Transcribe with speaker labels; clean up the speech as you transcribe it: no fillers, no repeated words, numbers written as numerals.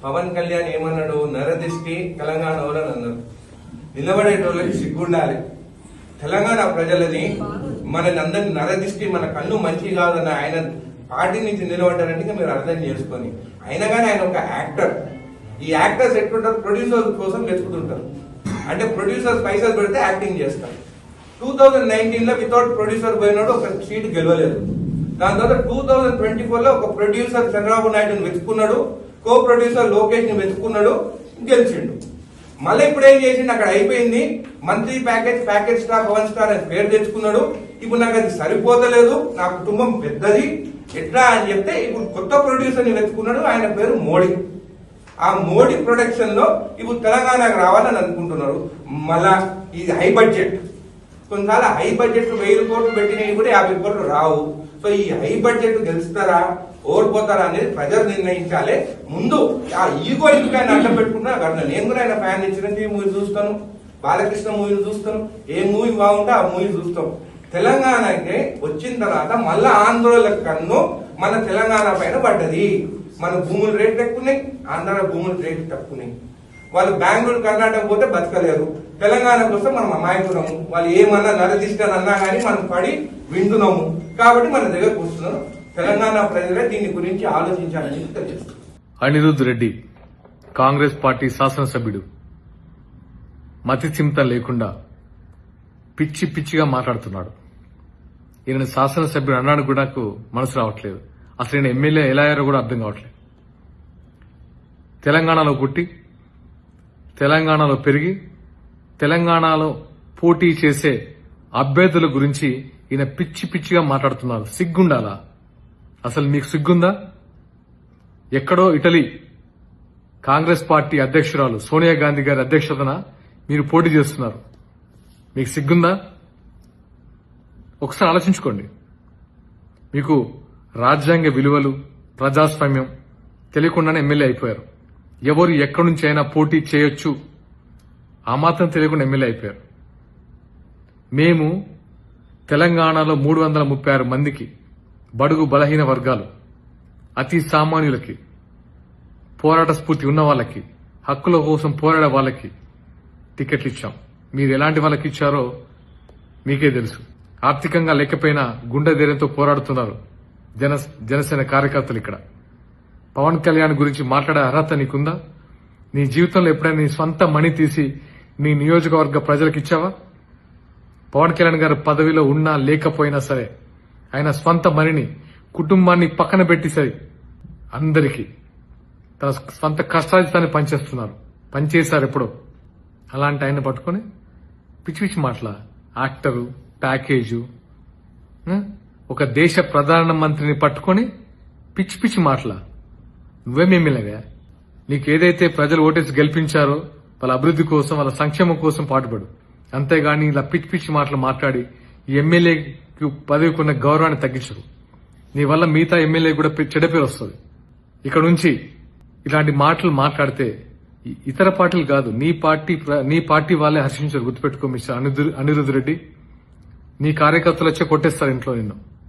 Speaker 1: పవన్ కళ్యాణ్ ఏమన్నాడు, నరదిష్టి తెలంగాణ వాళ్ళని అన్నాడు. నిలబడేటోళ్ళకి సిగ్గుండాలి. తెలంగాణ ప్రజలని మనని అందరినీ నరదిష్టి, మన కన్ను మంచి కాదన్న ఆయన పార్టీ నుంచి నిలబడ్డారంటే మీరు అర్థం చేసుకొని. అయినా కానీ ఆయన ఒక యాక్టర్. ఈ యాక్టర్స్ ఎట్లుంటారు, ప్రొడ్యూసర్ కోసం వెతుకుతుంటారు. అంటే ప్రొడ్యూసర్స్ పైసలు పెడితే యాక్టింగ్ చేస్తారు. 2019 లో వితౌట్ ప్రొడ్యూసర్ పోయినాడు, ఒక సీట్ గెలవలేదు. దాని తర్వాత 2024 లో ఒక ప్రొడ్యూసర్ చంద్రబాబు నాయుడుని వెతుకున్నాడు, కో ప్రొడ్యూసర్ లోకేష్ ని వెతుకున్నాడు, గెలిచిండు. మళ్ళీ ఇప్పుడు ఏం చేసిండు, అక్కడ అయిపోయింది. మంత్లీ ప్యాకేజ్ స్టార్ 1 స్టార్ అని పేరు తెచ్చుకున్నాడు. ఇప్పుడు నాకు అది సరిపోతలేదు, నా కుటుంబం పెద్దది, ఎట్లా అని చెప్తే ఇప్పుడు కొత్త ప్రొడ్యూసర్ ని వెతుకున్నాడు. ఆయన పేరు మోడీ. ఆ మోడీ ప్రొడక్షన్ లో ఇప్పుడు తెలంగాణకు రావాలని అనుకుంటున్నారు. మళ్ళా ఇది హై బడ్జెట్. కొన్నిసార్లు హై బడ్జెట్ 1000 కోట్లు పెట్టినవి కూడా 50 కోట్లు రావు. సో ఈ హై బడ్జెట్ గెలుస్తారా ఓడిపోతారా అనేది ప్రజలు నిర్ణయించాలి. ముందు ఆ ఈగో ఎందుకైనా అడ్డం పెట్టుకున్నా అర్థం. నేను కూడా ఆయన ఫ్యాన్, చిరంజీవి మూవీ చూస్తాను, బాలకృష్ణ మూవీలు చూస్తాను, ఏ మూవీ బాగుంటే ఆ మూవీ చూస్తాం. తెలంగాణకి వచ్చిన తర్వాత మళ్ళా ఆంధ్రోళ కన్ను మన తెలంగాణ పైన పడ్డది. మన భూముల రేట్లు ఎక్కున్నాయి, ఆంధ్ర భూముల రేట్లు తక్కున్నాయి. వాళ్ళు బెంగళూరు కర్ణాటక పోతే బతకలేరు. తెలంగాణకు వస్తే మనం అమాయకున్నాము. వాళ్ళు ఏమన్నా నరదిష్టాలు అన్నా కానీ మనం పడి వింటున్నాము. కాబట్టి మన దగ్గరకు వస్తున్నాం. తెలంగాణ ప్రజలే దీని గురించి ఆలోచించాలని తెలియజేస్తారు.
Speaker 2: అనిరుద్ రెడ్డి, కాంగ్రెస్ పార్టీ శాసనసభ్యుడు, మతి చింత లేకుండా పిచ్చి పిచ్చిగా మాట్లాడుతున్నాడు. ఈయన శాసనసభ్యుడు అన్నాడు కూడా నాకు మనసు రావట్లేదు. అసలు ఈయన ఎమ్మెల్యే ఎలా అయ్యారో కూడా అర్థం కావట్లేదు. తెలంగాణలో పుట్టి, తెలంగాణలో పెరిగి, తెలంగాణలో పోటీ చేసే అభ్యర్థుల గురించి ఈయన పిచ్చి పిచ్చిగా మాట్లాడుతున్నారు. సిగ్గుండాలా? అసలు మీకు సిగ్గుందా? ఎక్కడో ఇటలీ కాంగ్రెస్ పార్టీ అధ్యక్షురాలు సోనియా గాంధీ గారి అధ్యక్షతన మీరు పోటీ చేస్తున్నారు. మీకు సిగ్గుందా? ఒకసారి ఆలోచించుకోండి. మీకు రాజ్యాంగ విలువలు, ప్రజాస్వామ్యం తెలియకుండానే ఎమ్మెల్యే అయిపోయారు. ఎవరు ఎక్కడి నుంచి అయినా పోటీ చేయొచ్చు, ఆ మాత్రం తెలియకుండా ఎమ్మెల్యే అయిపోయారు. మేము తెలంగాణలో 336 మందికి, బడుగు బలహీన వర్గాలు, అతి సామాన్యులకి, పోరాట స్ఫూర్తి ఉన్న వాళ్ళకి, హక్కుల కోసం పోరాడే వాళ్ళకి టికెట్లు ఇచ్చాం. మీరు ఎలాంటి వాళ్ళకి ఇచ్చారో మీకే తెలుసు. ఆర్థికంగా లేకపోయినా గుండె ధైర్యంతో పోరాడుతున్నారు జనసేన కార్యకర్తలు. ఇక్కడ పవన్ కళ్యాణ్ గురించి మాట్లాడే అర్హత నీకుందా? నీ జీవితంలో ఎప్పుడైనా నీ సొంత మనీ తీసి నీ నియోజకవర్గ ప్రజలకు ఇచ్చావా? పవన్ కళ్యాణ్ గారు పదవిలో ఉన్నా లేకపోయినా సరే ఆయన స్వంత మనీని, కుటుంబాన్ని పక్కన పెట్టి సరి అందరికీ తన స్వంత కష్టాజితాన్ని పనిచేశారు ఎప్పుడో. అలాంటి ఆయన పట్టుకొని పిచ్చి పిచ్చి మాటల యాక్టరు, ప్యాకేజు, ఒక దేశ ప్రధానమంత్రిని పట్టుకొని పిచ్చి పిచ్చి మాటల. నువ్వేమేమిలాగా? నీకు ఏదైతే ప్రజలు ఓటేసి గెలిపించారో వాళ్ళ అభివృద్ధి కోసం, వాళ్ళ సంక్షేమం కోసం పాటుపడు. అంతేగాని ఇలా పిచ్చి పిచ్చి మాటలు మాట్లాడి ఈ ఎమ్మెల్యేకి పదవికి ఉన్న గౌరవాన్ని తగ్గించరు. నీ వల్ల మిగతా ఎమ్మెల్యే కూడా చెడ్డ పేరు వస్తుంది. ఇక్కడ నుంచి ఇలాంటి మాటలు మాట్లాడితే ఇతర పార్టీలు కాదు, నీ పార్టీ వాళ్ళే హర్షించారు. గుర్తుపెట్టుకో మిస్టర్ అనిరుద్ రెడ్డి. నీ కార్యకర్తలు వచ్చి కొట్టేస్తారు ఇంట్లో నిన్ను.